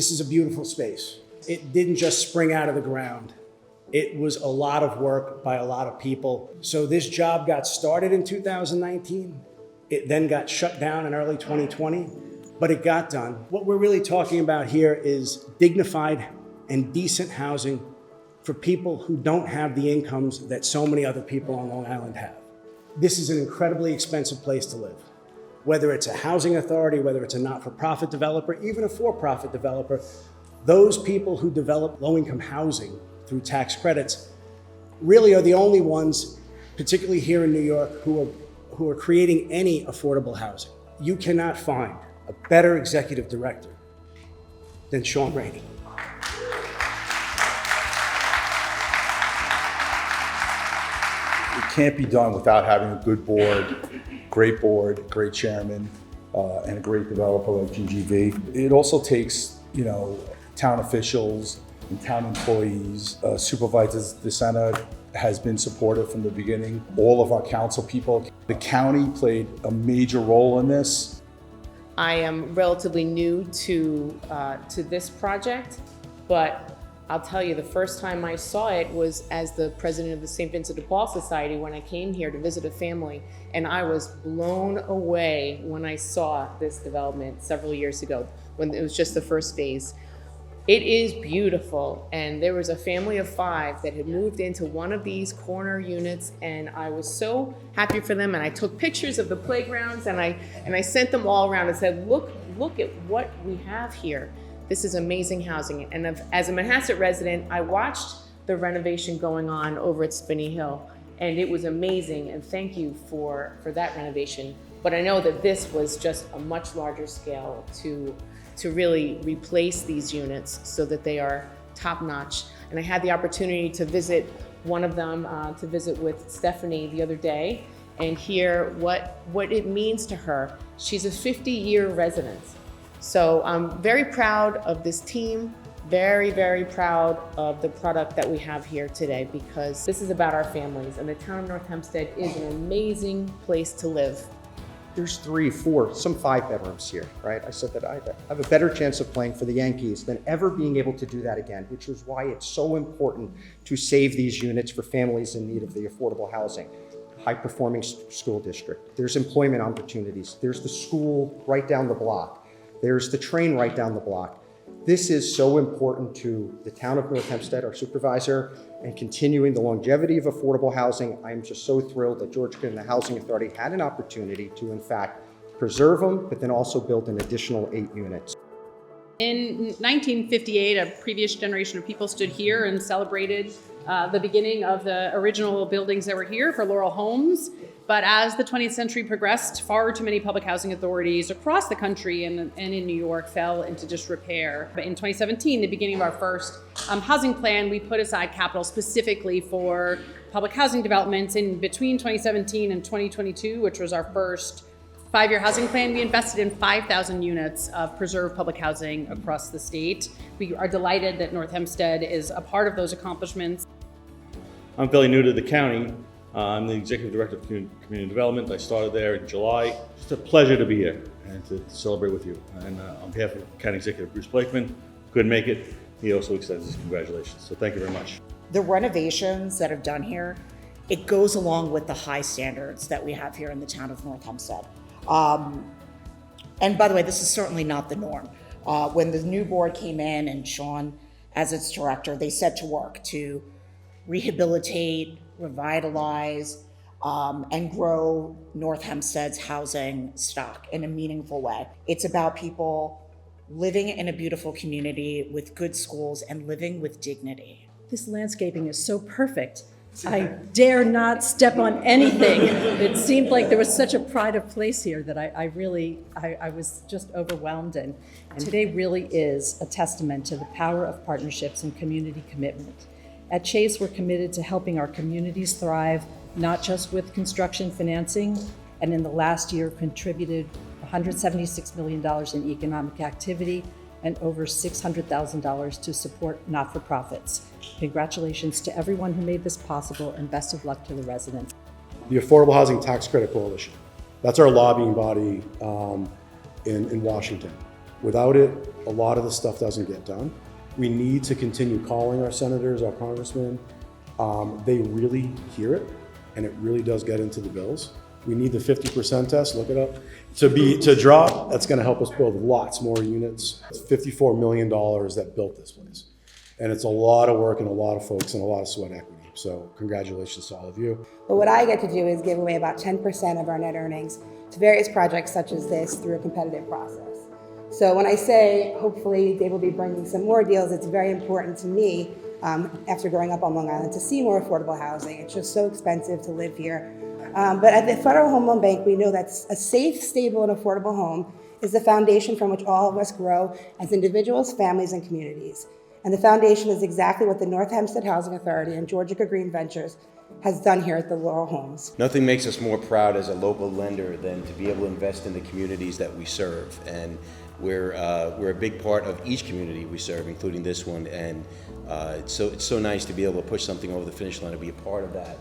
This is a beautiful space. It didn't just spring out of the ground. It was a lot of work by a lot of people. So this job got started in 2019. It then got shut down in early 2020, but it got done. What we're really talking about here is dignified and decent housing for people who don't have the incomes that so many other people on Long Island have. This is an incredibly expensive place to live. Whether it's a housing authority, whether it's a not-for-profit developer, even a for-profit developer, those people who develop low-income housing through tax credits really are the only ones, particularly here in New York, who are creating any affordable housing. You cannot find a better executive director than Sean Rainey. It can't be done without having a good board, great chairman, and a great developer like GGV. It also takes, town officials and town employees. Supervisor DeSena has been supportive from the beginning. All of our council people. The county played a major role in this. I am relatively new to this project, but I'll tell you, the first time I saw it was as the president of the St. Vincent de Paul Society when I came here to visit a family, and I was blown away when I saw this development several years ago, when it was just the first phase. It is beautiful, and there was a family of 5 that had moved into one of these corner units, and I was so happy for them, and I took pictures of the playgrounds, and I sent them all around and said, look at what we have here. This is amazing housing. And as a Manhasset resident, I watched the renovation going on over at Spinney Hill, and it was amazing, and thank you for that renovation. But I know that this was just a much larger scale to really replace these units so that they are top-notch. And I had the opportunity to visit one of them, to visit with Stephanie the other day and hear what it means to her. She's a 50-year resident. So I'm very proud of this team, very, very proud of the product that we have here today, because this is about our families, and the town of North Hempstead is an amazing place to live. There's 3, 4, some 5 bedrooms here, right? I said that I have a better chance of playing for the Yankees than ever being able to do that again, which is why it's so important to save these units for families in need of the affordable housing. High-performing school district. There's employment opportunities. There's the school right down the block. There's the train right down the block. This is so important to the town of North Hempstead, our supervisor, and continuing the longevity of affordable housing. I'm just so thrilled that Georgia and the Housing Authority had an opportunity to, in fact, preserve them, but then also build an additional 8 units. In 1958, a previous generation of people stood here and celebrated the beginning of the original buildings that were here for Laurel Homes. But as the 20th century progressed, far too many public housing authorities across the country and in New York fell into disrepair. But in 2017, the beginning of our first housing plan, we put aside capital specifically for public housing developments. In between 2017 and 2022, which was our first 5-year housing plan, we invested in 5,000 units of preserved public housing across the state. We are delighted that North Hempstead is a part of those accomplishments. I'm fairly new to the county. I'm the Executive Director of Community Development. I started there in July. It's a pleasure to be here and to celebrate with you. And on behalf of County Executive Bruce Blakeman, couldn't make it. He also extends his congratulations. So thank you very much. The renovations that are done here, it goes along with the high standards that we have here in the town of North Hempstead. And by the way, this is certainly not the norm. When the new board came in and Sean, as its director, they set to work to rehabilitate, revitalize, and grow North Hempstead's housing stock in a meaningful way. It's about people living in a beautiful community with good schools and living with dignity. This landscaping is so perfect. I dare not step on anything. It seemed like there was such a pride of place here that I was just overwhelmed. And today really is a testament to the power of partnerships and community commitment. At Chase, we're committed to helping our communities thrive, not just with construction financing, and in the last year contributed $176 million in economic activity and over $600,000 to support not-for-profits. Congratulations to everyone who made this possible, and best of luck to the residents. The Affordable Housing Tax Credit Coalition, that's our lobbying body in Washington. Without it, a lot of the stuff doesn't get done. We need to continue calling our senators, our congressmen. They really hear it, and it really does get into the bills. We need the 50% test, look it up, to drop. That's gonna help us build lots more units. It's $54 million that built this place. And it's a lot of work and a lot of folks and a lot of sweat equity. So congratulations to all of you. But what I get to do is give away about 10% of our net earnings to various projects such as this through a competitive process. So when I say hopefully they will be bringing some more deals, it's very important to me, after growing up on Long Island, to see more affordable housing. It's just so expensive to live here. But at the Federal Home Loan Bank, we know that a safe, stable, and affordable home is the foundation from which all of us grow as individuals, families, and communities. And the foundation is exactly what the North Hempstead Housing Authority and Georgia Green Ventures has done here at the Laurel Homes. Nothing makes us more proud as a local lender than to be able to invest in the communities that we serve. And we're a big part of each community we serve, including this one. And it's so nice to be able to push something over the finish line and be a part of that.